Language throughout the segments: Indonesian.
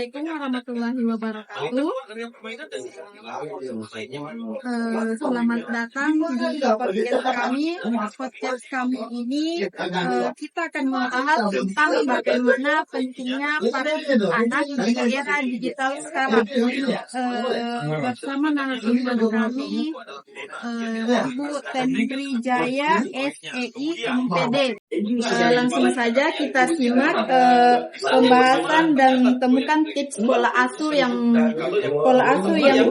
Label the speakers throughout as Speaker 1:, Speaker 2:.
Speaker 1: Assalamualaikum warahmatullahi wabarakatuh. Selamat datang di podcast kami ini. Kita akan membahas tentang bagaimana pentingnya peran anak di era digital sekarang. Bersama narasumber kami, Ibu Tendri Jaya, SEI MPD. Langsung saja kita simak pembahasan dan temukan tips pola asuh yang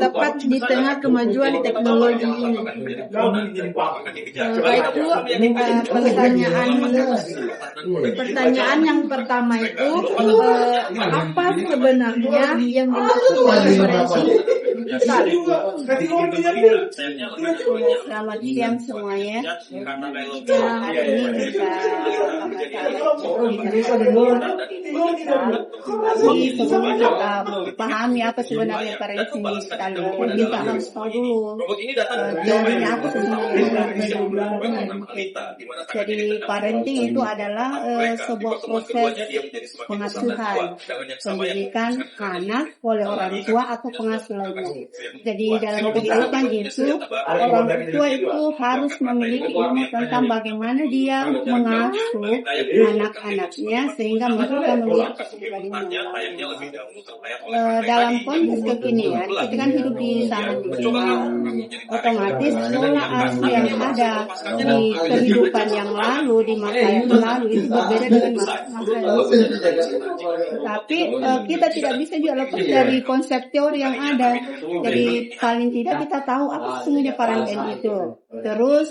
Speaker 1: tepat di tengah kemajuan teknologi ini. Baik Bu, pertanyaan yang pertama itu apa sebenarnya yang dimaksud parenting digital?
Speaker 2: Selamat siang semuanya. Hari ini kita sebelum kita pahami apa sebenarnya parenting digital, kita harus tahu dulu teorinya apa sebenarnya. Jadi parenting itu adalah sebuah proses pengasuhan, pendidikan anak oleh orang tua atau pengasuh lainnya. Jadi dalam kehidupan itu orang tua itu harus memiliki ilmu tentang bagaimana dia mengasuh anak-anaknya sehingga mereka memiliki kepribadian yang baik. Dalam konteks kekinian, kita kan hidup di zaman digital, otomatis pola asuh yang ada di kehidupan yang lalu, di masa yang lalu itu berbeda dengan masa yang lalu. Tapi kita tidak bisa juga lepas dari konsep teori yang ada. Jadi paling tidak kita tahu apa sesungguhnya parenting itu. Terus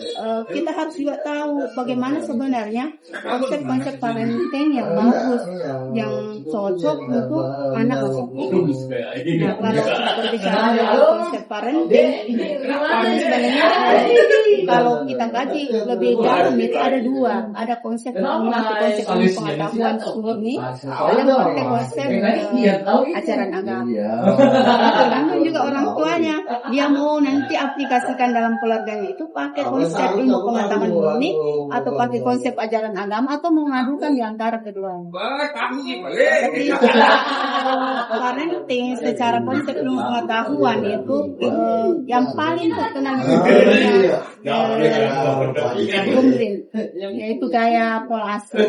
Speaker 2: kita harus juga tahu bagaimana sebenarnya konsep-konsep parenting yang bagus, yang cocok untuk anak usia ini. Nah, kalau kita berbicara tentang konsep parenting sebenarnya kalau kita kaji lebih dalam itu ada dua. Ada konsep konsep pengetahuan murni, ada konsep ajaran agama. Tergantung juga orang tuanya, dia mau nanti aplikasikan dalam keluarganya itu pakai konsep ilmu pengetahuan murni atau pakai konsep ajaran agama atau mengadukan di antara keduanya. Jadi parenting secara konsep ilmu pengetahuan itu yang paling terkenal Gumrin, yaitu gaya pola asuh.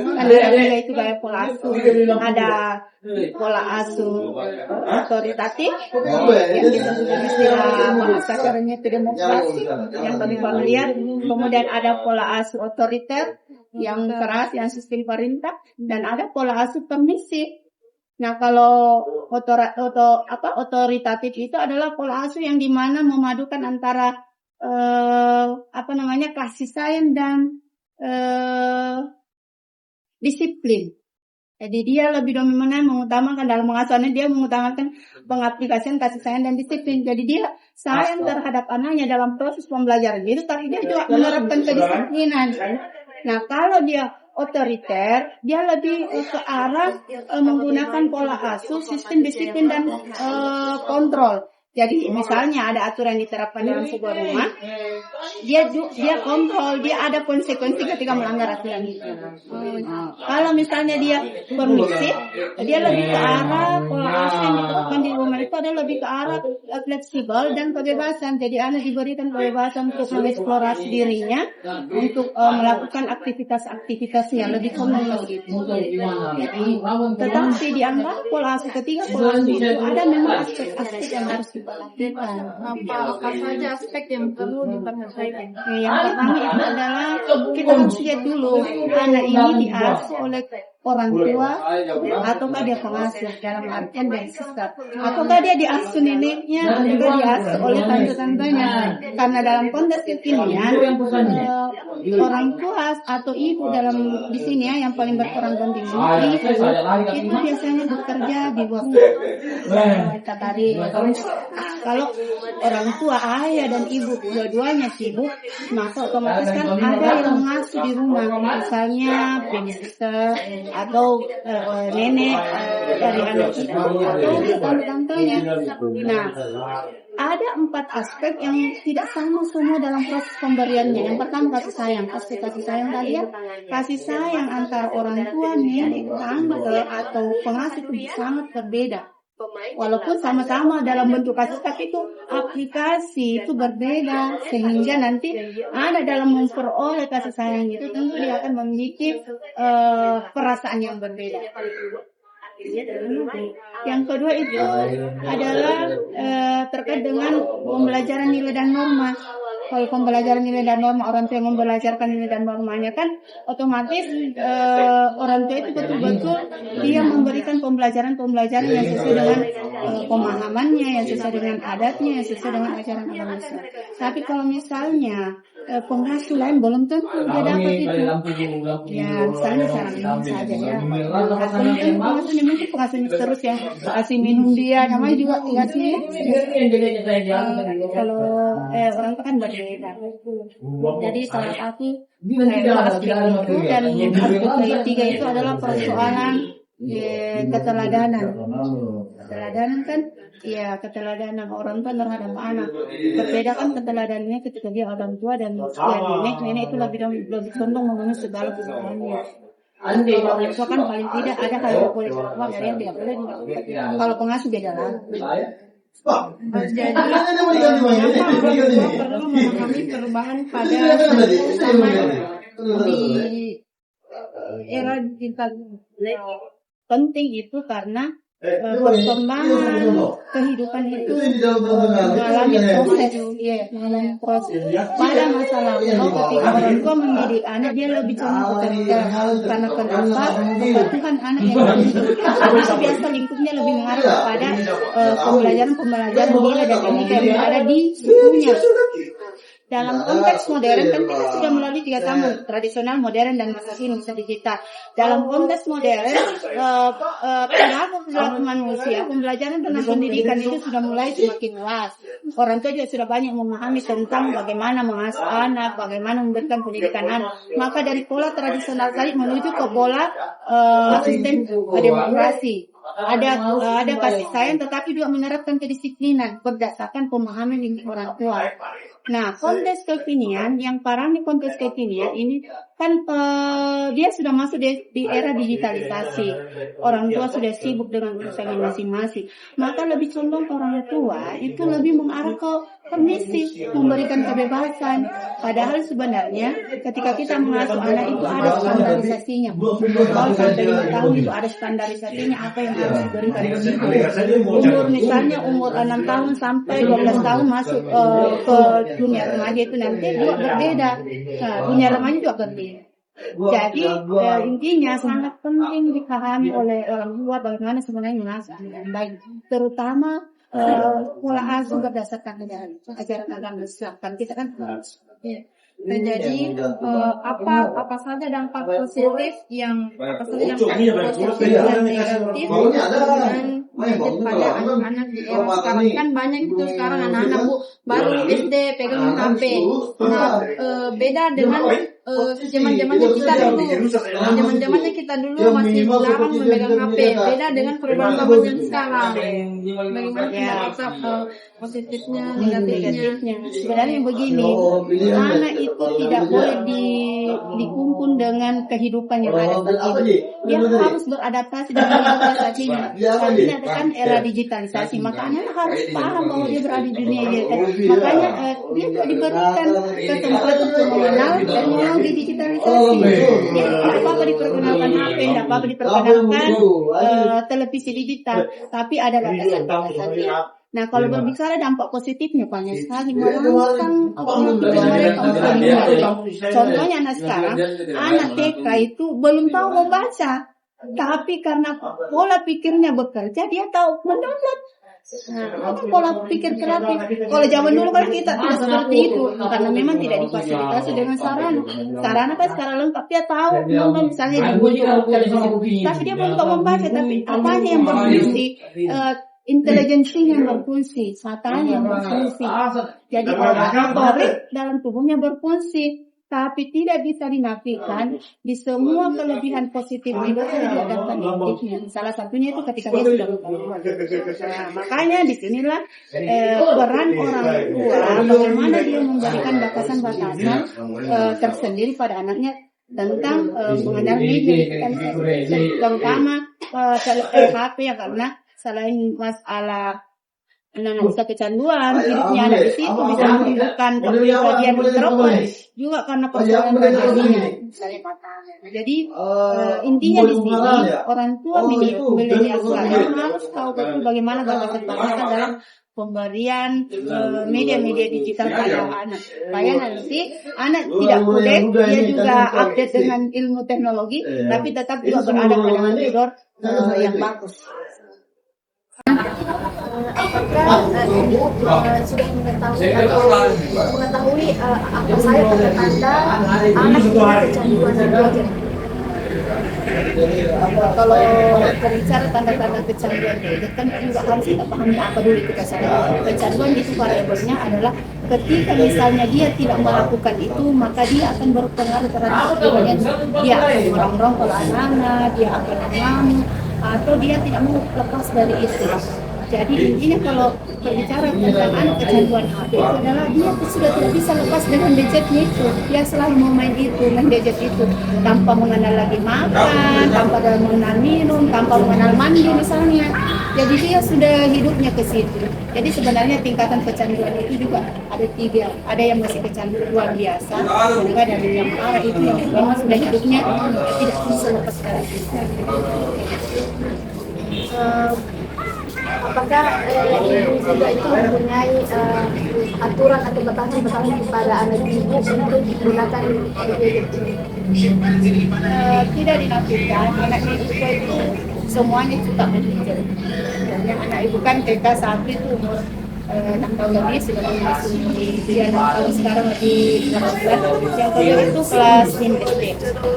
Speaker 2: Itu gaya pola asuh. Ada pola asuh otoritatif yang disebut istilah bahasa kerennya itu demokrasi yang tadi familiar. Kemudian ada pola asuh otoriter yang keras, yang sistem perintah, dan ada pola asuh permisif. Nah, kalau otoritatif itu adalah pola asuh yang dimana memadukan antara kasih sayang dan disiplin. Jadi dia lebih dominan mengutamakan dalam pengasuhannya, dia mengutamakan pengaplikasian kasih sayang dan disiplin. Jadi dia sayang terhadap anaknya dalam proses pembelajaran. Itu tapi dia juga menerapkan kedisiplinan. Nah, kalau dia otoriter, dia lebih ke arah menggunakan pola asuh, sistem disiplin dan kontrol. Jadi misalnya ada aturan diterapkan dalam sebuah rumah, dia kontrol, dia ada konsekuensi ketika melanggar aturan itu. Kalau misalnya dia permisif, dia lebih ke arah pola asuh yang diterapkan di rumah itu ada lebih ke arah fleksibel dan kebebasan. Jadi anak diberikan kebebasan untuk mengeksplorasi dirinya, untuk melakukan aktivitas-aktivitasnya lebih kompleks gitu. Tetapi di antara pola asuh ketiga, pola asuh itu ada memang aspek-aspek yang harus
Speaker 1: Apa saja aspek yang perlu diperhatikan?
Speaker 2: Yang pertama itu adalah kita harus lihat dulu anak ini diasuh oleh orang tua ataukah dia pengasuh dalam artian babysitter, ataukah dia diasuh neneknya atau diasuh oleh tante-tantenya. Karena dalam konteks kekinian orang tua atau ibu dalam di sini yang paling berperan penting itu biasanya bekerja di luar. Kita tadi kalau orang tua ayah dan ibu dua-duanya sibuk, maka otomatis kan ada yang mengasuh di rumah, misalnya babysitter atau nenek dari anak itu atau tante-tantenya. Nah, ada 4 aspek yang tidak sama semua dalam proses pemberiannya. Yang pertama kasih sayang. Aspek kasih sayang tadi ya, kasih sayang antara orang tua, nenek, tante atau pengasuh itu sangat berbeda. Walaupun sama-sama dalam bentuk kasus, tapi itu aplikasi itu berbeda, sehingga nanti anak dalam memperoleh kasih sayang itu tentu dia akan memiliki perasaan yang berbeda. Yang kedua itu adalah terkait dengan pembelajaran nilai dan norma. Kalau pembelajaran nilai dan norma, orang tua yang membelajarkan nilai dan normanya kan otomatis orang tua itu betul-betul dia memberikan pembelajaran yang sesuai dengan pemahamannya, yang sesuai dengan adatnya, yang sesuai dengan ajaran agama Islam. Tapi kalau misalnya pengasuh lain belum tentu dia dapat itu. Ya misalnya cara minum saja ya. Pengasuhnya mungkin pengasuhnya terus ya, kasih minum dia, namanya juga kasih. Kalau orang itu kan berbeda. Jadi salah satu aspek itu dan aspek ketiga itu adalah persoalan keteladanan. Keteladanan kan ya keteladanan orang tua terhadap anak. Berbeda kan keteladanannya ketika dia orang tua dan nenek itu lebih condong memenuhi segala kebutuhannya. Orang tua kan paling tidak ada hal yang boleh dilakukan, ada yang tidak boleh dilakukan. Kalau pengasuh beda lah. Jadi perlu memahami perubahan pada zaman di era digital. Penting itu karena perkembangan kehidupan itu mengalami proses. Pada masa lalu ketika orang tua mendidik anak, dia lebih condong bekerja. Karena kenapa? Kebutuhan anak yang biasa lingkupnya lebih mengarah kepada pembelajaran nilai dan etika yang ada di sukunya. Dalam konteks modern kan kita sudah melalui 3 tahun, tradisional, modern, dan masa kini bisa digital. Dalam konteks modern, perilaku manusia, pembelajaran tentang pendidikan itu sudah mulai semakin luas. Orang tua juga sudah banyak memahami tentang bagaimana mengasuh anak, bagaimana memberikan pendidikan anak. Maka dari pola tradisional tadi menuju ke pola sistem demokrasi. Ada kasih sayang, tetapi juga menerapkan kedisiplinan berdasarkan pemahaman dari orang tua. Nah, konteks kekinian, yang parah di konteks kekinian ini kan dia sudah masuk di era digitalisasi. Orang tua sudah sibuk dengan urusannya masing-masing. Maka lebih condong orang tua itu lebih mengarah ke permisi, memberikan kebebasan. Padahal sebenarnya ketika kita mengasuh anak itu ada standarisasinya. Kalau sampai 5 tahun itu ada standarisasinya apa yang harus diberikan. Umur 6 tahun sampai 12 tahun masuk ke dunia remaja itu nanti juga berbeda. Nah, dunia remaja juga berbeda. Jadi intinya sangat penting dipahami oleh orang tua bagaimana sebenarnya mengasuh dengan baik, terutama pola asuh berdasarkan ajaran agama Islam. Kan kita kan jadi apa saja dampak positif yang negatif dan pada anak-anak di era sekarang kan banyak itu sekarang anak-anak baru SD pegang HP. Nah, beda dengan zaman-zamannya kita dulu masih larang memegang HP. Beda dengan perubahan zaman yang sekarang. Bagaimana positifnya, negatifnya? Sebenarnya begini, anak itu tidak boleh dikumpul dengan kehidupan yang ada begini. Dia harus beradaptasi dengan kehidupan saat ini. Saat ini kan era digitalisasi, makanya harus paham bahwa dia berada di dunia digital. Makanya dia juga diberikan kesempatan untuk mengenal dan mengenal di digitalisasi. Dia tidak apa-apa diperkenalkan HP, tidak apa-apa diperkenalkan televisi digital, tapi ada batasan-batasannya. Nah, kalau berbicara dampak positifnya banyak sekali, merangsang kognitif mereka untuk melihat. Contohnya anak sekarang, anak TK itu belum tahu membaca, tapi karena pola pikirnya bekerja, dia tahu mendownload. Nah, itu pola pikir kreatif. Kalau zaman dulu kan kita tidak seperti itu, karena memang tidak difasilitasi dengan sarana kan secara lengkap. Dia tahu nonton misalnya di YouTube, tapi dia belum tahu membaca. Tapi apanya yang berfungsi? Intelijensinya yang berfungsi, matanya yang berfungsi. Jadi motorik dalam tubuhnya berfungsi, tapi tidak bisa dinafikan di semua kelebihan positif itu ada negatifnya. Salah satunya itu ketika dia sudah berumur. Nah, makanya disinilah peran orang tua, bagaimana dia memberikan batasan-batasan tersendiri pada anaknya tentang penggunaan media, terutama HP ya, karena selain masalah anak bisa kecanduan, hidupnya anak di situ bisa menimbulkan kepribadian introvert juga karena persoalan pribadinya. Jadi intinya di sini orang tua milenial sekarang harus tahu betul bagaimana batasan-batasan dalam pemberian media-media digital pada anak. Supaya nanti anak tidak kudet, dia juga update dengan ilmu teknologi, tapi tetap juga berada pada koridor yang bagus.
Speaker 1: Apakah ibu sudah mengetahui apa saja tanda-tanda anak dengan kecanduan gadget?
Speaker 2: Kalau berbicara tanda-tanda kecanduan gadget kan juga harus kita pahami apa dulu itu kecanduan itu variabelnya adalah ketika misalnya dia tidak melakukan itu maka dia akan berpengaruh terhadap kepribadian dia akan merongrong kalau anak-anak, dia akan mengamuk atau dia tidak mau lepas dari itu. Jadi intinya kalau berbicara tentang anak kecanduan HP itu adalah dia sudah tidak bisa lepas dengan gadgetnya itu. Dia selalu mau main gadget itu tanpa mengenal lagi makan, tanpa mengenal minum, tanpa mengenal mandi misalnya. Jadi dia sudah hidupnya ke situ. Jadi sebenarnya tingkatan kecanduan itu juga ada 3. Ada yang masih kecanduan biasa, juga ada yang parah itu yang memang sudah hidupnya tidak bisa lepas dari itu.
Speaker 1: Apakah ibu juga itu mempunyai aturan atau batasan-batasan kepada anak ibu untuk menggunakan gadget ini?
Speaker 2: Tidak dinafikan, anak ibu itu semuanya suka berpikir. Dan yang anak ibu kan TK saat itu umur 6 tahun lebih, sudah masuk dia 6 tahun sekarang lagi 18. Yang kedua itu kelas 5 SD.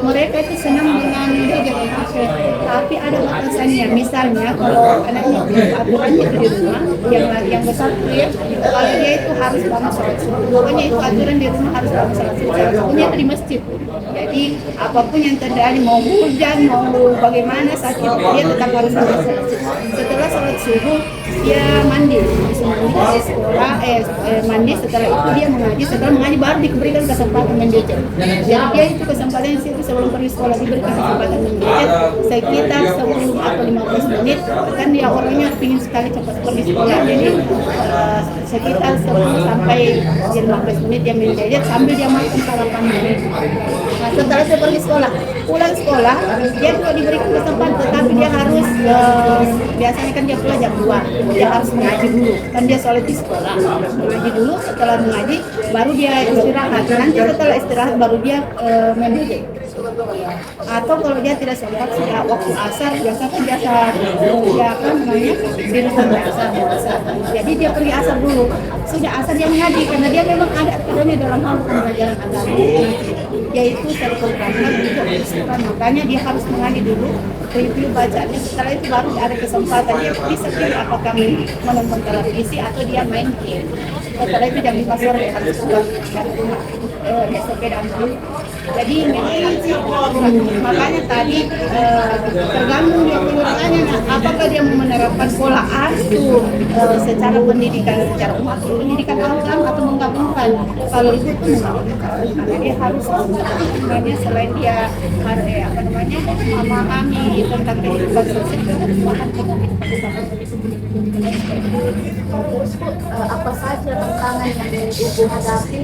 Speaker 2: Mereka itu senang dengan gadget HP, tapi ada batasannya. Misalnya kalau anaknya aturannya itu di rumah, yang besar itu ya, kalau dia itu harus bangun sholat subuh. Pokoknya itu aturan di rumah harus bangun sholat subuh. Sholat subuhnya itu di masjid. Jadi apapun yang terjadi, mau hujan, mau bagaimana saat itu dia tetap harus bangun sholat subuh. Setelah sholat subuh dia mandi dari sekolah, mandi, setelah itu dia mengaji, setelah mengaji baru diberikan kesempatan main gadget. Jadi dia itu kesempatan di situ sebelum pergi sekolah diberikan kesempatan main gadget sekitar 10 atau 15 menit. Kan dia orangnya ingin sekali cepat pergi sekolah, jadi sekitar 10 sampai 15 menit dia main gadget sambil dia makan sarapan dulu. Nah, setelah saya pergi sekolah, pulang sekolah dia juga diberikan kesempatan, tetapi dia harus biasanya kan dia pulang jam 2, dia harus mengaji dulu, kan dia sholat di sekolah, mengaji dulu, setelah mengaji baru dia istirahat, nanti setelah istirahat baru dia main gadget. Atau kalau dia tidak sempat sudah waktu asar, biasanya dia akan namanya di rumah asar, jadi dia pergi asar dulu, sudah asar dia mengaji karena dia memang ada aturannya dalam hal pembelajaran agama, yaitu terprogramkan untuk Al-Quran. Makanya dia harus mengaji dulu, review bacanya, setelah itu baru ada kesempatan dia bisa pilih apakah menonton televisi atau dia main game. Setelah itu jam 5 sore harus pulang dari rumah SOP dan dulu. Jadi makanya tadi tergantung dia penggunaannya, apakah dia menerapkan pola asuh secara pendidikan secara umat, pendidikan Al-Quran atau menggabungkan. Kalau itu tuh karena dia harus sebenarnya selain dia memahami tentang kehidupan sosial dan kehidupan
Speaker 1: Terus apa saja tantangan yang ibu hadapi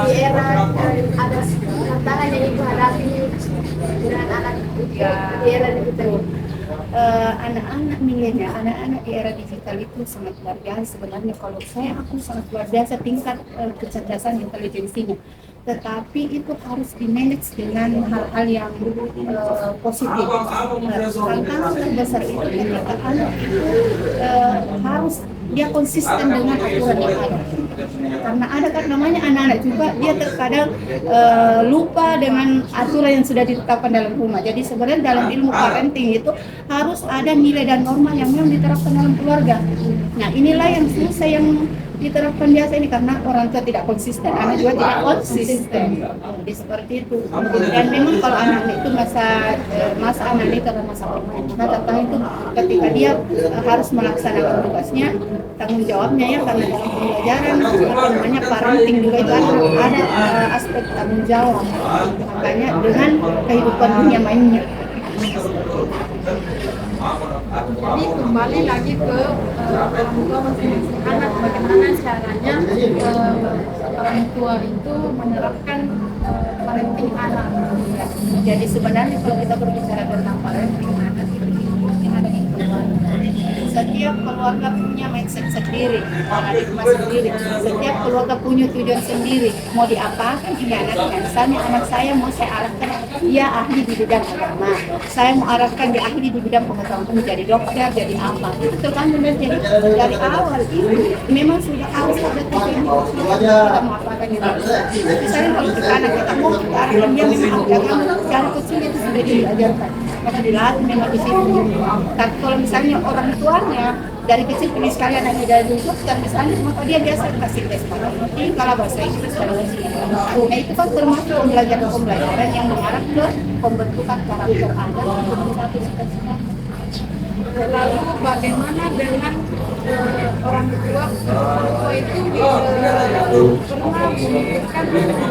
Speaker 1: di era ada tantangan yang ibu hadapi dengan anak di era digital ini?
Speaker 2: Anak-anak milenial, anak-anak di era digital itu sangat luar biasa sebenarnya. Kalau aku sangat luar biasa tingkat kecerdasan intelijensinya. Tetapi itu harus di-manage dengan hal-hal yang positif. Tantangan terbesar itu ketika anak itu harus dia konsisten dengan aturan yang ada. Karena ada kan namanya anak-anak juga dia terkadang lupa dengan aturan yang sudah ditetapkan dalam rumah. Jadi sebenarnya dalam ilmu parenting itu harus ada nilai dan norma yang memang diterapkan dalam keluarga. Nah inilah yang susah yang diterapkan biasa ini karena orang tua tidak konsisten, anak juga tidak konsisten. Jadi seperti itu. Dan memang kalau anak itu masa anak itu adalah masa bermain. Nah tentang itu ketika dia harus melaksanakan tugasnya, tanggung jawabnya ya, karena dalam pembelajaran namanya parenting juga itu ada aspek tanggung jawab. Makanya dengan kehidupan dunia mainnya.
Speaker 1: Jadi kembali lagi ke orang tua masing-masing anak, bagaimana caranya orang tua itu menerapkan parenting anak.
Speaker 2: Ya. Jadi sebenarnya kalau kita berbicara tentang parenting anak itu mungkin ada yang keluarga. Setiap keluarga punya mindset sendiri, paradigma sendiri. Setiap keluarga punya tujuan sendiri. Mau diapakan ini anaknya? Misalnya anak saya mau saya arahkan dia ahli di bidang agama. Saya mau arahkan dia ahli di bidang pengetahuan, menjadi dokter, jadi apa? Itu tergantung dari awal itu. Memang sudah harus ada tujuan kita mau apakan itu. Misalnya kalau kita anak kita mau kita arahkan dia memang agama, dari kecil itu sudah diajarkan. Maka dilatih memang di situ. Tapi kalau misalnya orang tuanya dari kecil pilih sekali anaknya dari dokter misalnya, maka dia biasa kasih tes kalau bahasa Inggris kalau nah itu kan termasuk pembelajaran yang mengarah ke pembentukan karakter anak untuk satu cita-cita.
Speaker 1: Lalu bagaimana dengan orang tua itu pernah memikirkan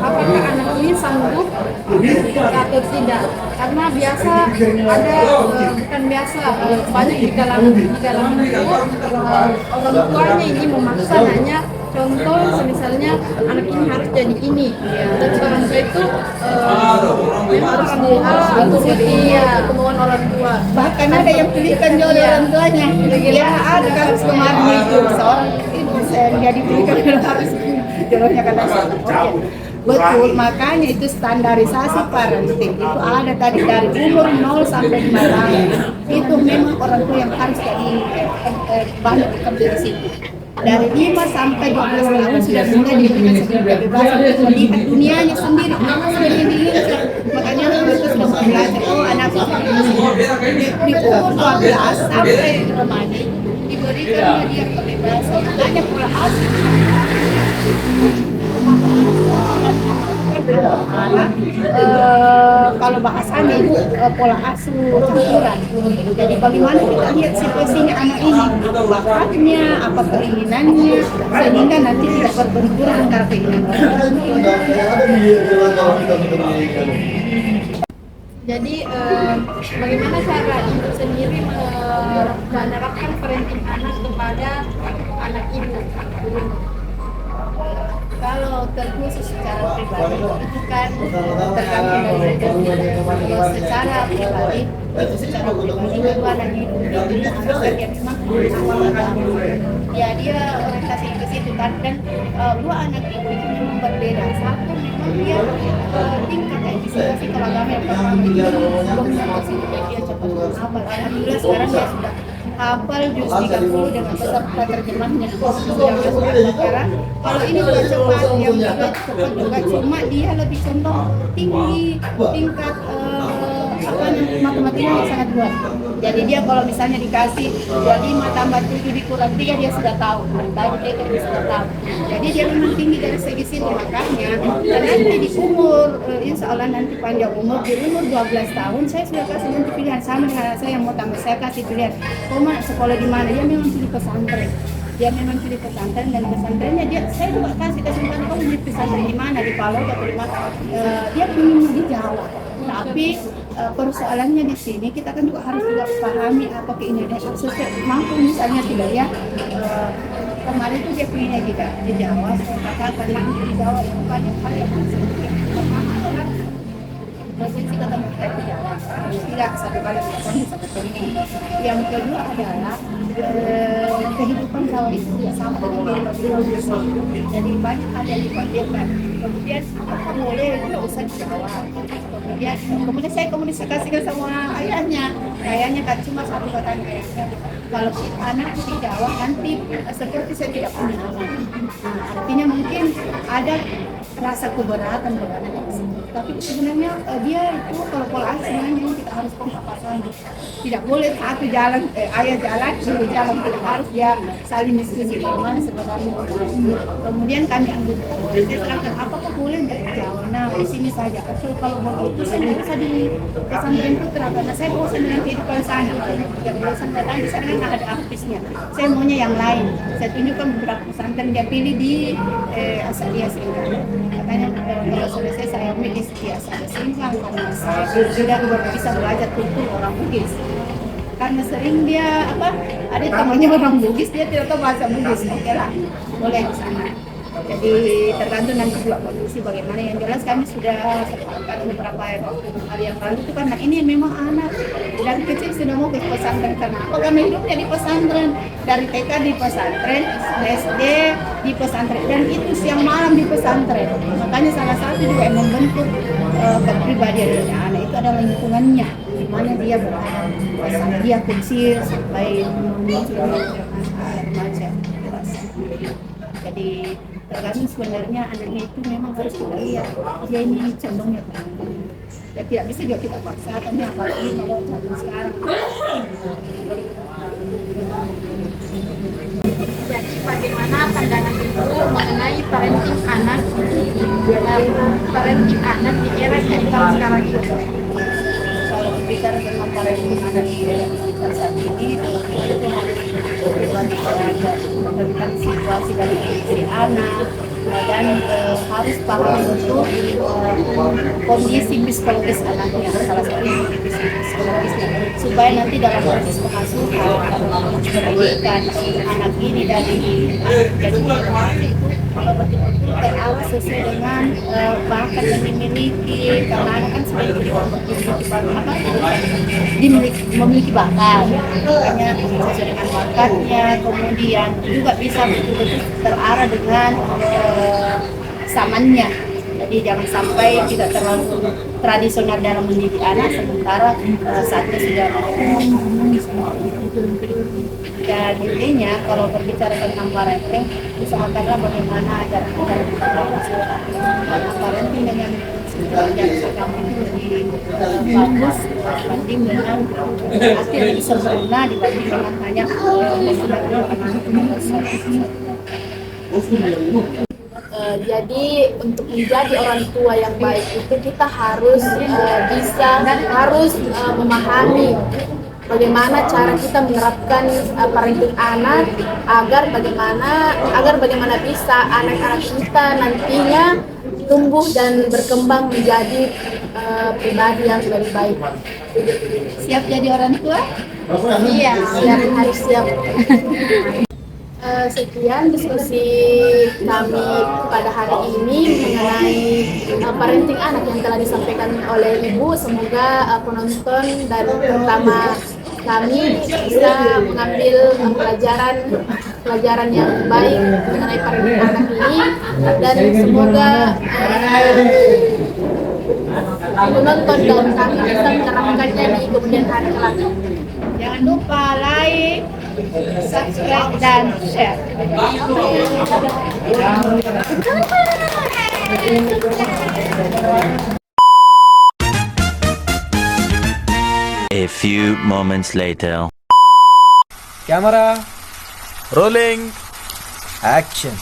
Speaker 1: apakah anak ini sanggup atau tidak, karena biasa ada bukan biasa banyak di kalangan itu orang tuanya ini memaksa hanya contoh misalnya anak ini harus jadi ini dan orang tua itu memang orang tua ikuti kemauan orang tua,
Speaker 2: Bahkan ada yang pilihkan juga oleh orang tuanya. Ya ada kasus kemarin itu seorang ibu dia dipilihkan harus jodohnya kata betul, makanya itu standarisasi parenting itu ada tadi dari umur 0 sampai 5 tahun. Itu memang orang tua yang harus jadi banyak bekerja di situ. Dari 5 sampai 12 tahun sudah mulai diberikan sebuah kebebasan untuk melihat dunianya sendiri, apa yang dilihat. Makanya mereka sudah mulai belajar, oh anak di umur 12 sampai remaja diberikan dia kebebasan, hanya pola asuh. Kalau bahasanya itu pola asuh campuran. Jadi bagaimana kita lihat situasinya anak ini, apa bakatnya, apa keinginannya, sehingga nanti tidak berbenturan antara keinginan orang tua.
Speaker 1: Jadi bagaimana cara ibu sendiri menerapkan parenting anak kepada anak ibu?
Speaker 2: Kalau terkhusus secara pribadi itu kan tergantung dari pribadi. Secara pribadi itu secara pribadi kedua anak hidup itu harus kerja memang ya dia orientasi ke situ kan, dan dua anak itu memang berbeda. Satu memang dia tingkat antisipasi kalau agama yang pertama itu belum sampai dia cepat hafal. Alhamdulillah sekarang dia sudah hafal juz 30 dengan peserta terjemahnya Al-Baqarah. Kalau ini juga cepat, yang juga cepat juga, cuma dia lebih condong tinggi tingkat matematikanya sangat kuat. Jadi dia kalau misalnya dikasih 25 tambah 7 dikurang 3 dia sudah tahu. Tadi dia sudah tahu. Jadi dia memang tinggi dari segi situ, makanya dan nanti di umur insya Allah nanti panjang umur di umur 12 tahun saya sudah kasih nanti pilihan sama dengan anak saya yang mau tambah, saya kasih pilihan mau sekolah di mana. Dia memang pilih pesantren. Dia memang pilih pesantren, dan pesantrennya dia saya juga kasih kesempatan kamu pilih pesantren di mana, di Palau atau di mana. Dia pilih di Jawa. Tapi persoalannya di sini kita kan juga harus juga pahami apa keinginannya sesuai mampu. Misalnya tidak ya kemarin itu dia pilihnya di Jawa, saya katakan di Jawa itu banyak hal yang harus pertama adalah provinsi ketemu kita di Jawa tidak satu kali satu ini. Yang kedua adalah kehidupan Jawa itu tidak sama dengan kehidupan. Jadi banyak hal yang diperlukan. Kemudian apa boleh tidak usah di Jawa. Kemudian saya komunikasikan sama ayahnya kan cuma satu kata ayahnya, kalau anak di Jawa nanti seperti saya tidak punya anak. Artinya mungkin ada rasa keberatan berada di sini. Tapi sebenarnya dia itu kalau pola asuh sebenarnya kita harus pasangan. Tidak boleh satu jalan ayah jalan dulu jalan, tidak harus dia saling diskusi bagaimana sebenarnya. Kemudian kami ambil saya terangkan apakah boleh dari Jawa. Nah di sini saja. Kalau mau itu saya tidak bisa di pesantren putra karena saya bosan dengan kehidupan sana. Tidak bosan datang di sana kan ada artisnya. Saya maunya yang lain. Saya tunjukkan beberapa pesantren dia pilih di Asalia Singkang. Makanya kalau selesai saya ambil di Asalia Singkang karena saya sudah bisa belajar kultur orang Bugis. karena sering dia ada temannya orang Bugis, dia tidak tahu bahasa Bugis, oke lah, boleh di sana. Jadi tergantung nanti juga kondisi bagaimana. Yang jelas kami sudah sepakat beberapa hari yang lalu itu karena ini memang anak dari kecil sudah mau ke pesantren. Kenapa? Karena hidupnya di pesantren, dari TK di pesantren, SD di pesantren, dan itu siang malam di pesantren. Makanya salah satu juga yang membentuk kepribadian anak itu adalah lingkungannya, di mana dia berada, sampai dia kecil sampai muncul remaja dewasa. Jadi tergantung sebenarnya anaknya itu memang harus kita lihat dia ini condongnya kemana. Ya tidak bisa juga kita paksakan ya, apalagi kalau zaman sekarang.
Speaker 1: Jadi bagaimana pandangan ibu mengenai parenting anak di era digital sekarang ini?
Speaker 2: Kalau berbicara tentang parenting anak di era digital saat ini, itu harus berikan situasi dari si anak dan harus paham betul kondisi psikologis anaknya, salah satunya kondisi psikologisnya, supaya nanti dalam proses pengasuhan pendidikan anak ini dari jadi remaja itu betul-betul terarah sesuai dengan bakat yang dimiliki, karena anak kan sudah memiliki bakat, makanya sesuai dengan bakatnya, kemudian juga bisa betul-betul terarah dengan zamannya. Jadi jangan sampai tidak terlalu tradisional dalam mendidik anak, sementara saatnya sudah dan intinya kalau berbicara tentang parenting, usahakanlah bagaimana ajaran-ajaran karena parenting dengan ajaran agama itu lebih bagus dibanding dengan akhir lebih sempurna dibanding dengan hanya menggunakan
Speaker 1: Jadi untuk menjadi orang tua yang baik itu kita harus memahami bagaimana cara kita menerapkan parenting anak agar bagaimana bisa anak-anak kita nantinya tumbuh dan berkembang menjadi pribadi yang lebih baik.
Speaker 2: Siap jadi orang tua?
Speaker 1: Iya, harus siap. Sekian diskusi kami pada hari ini mengenai parenting anak yang telah disampaikan oleh Ibu. Semoga penonton dan terutama kami bisa mengambil pelajaran yang baik mengenai parenting anak ini, dan semoga penonton dan kami bisa menerapkannya di kemudian hari kelak.
Speaker 2: Jangan lupa like, subscribe, dan share.
Speaker 3: A few moments later.
Speaker 4: Camera, rolling, action.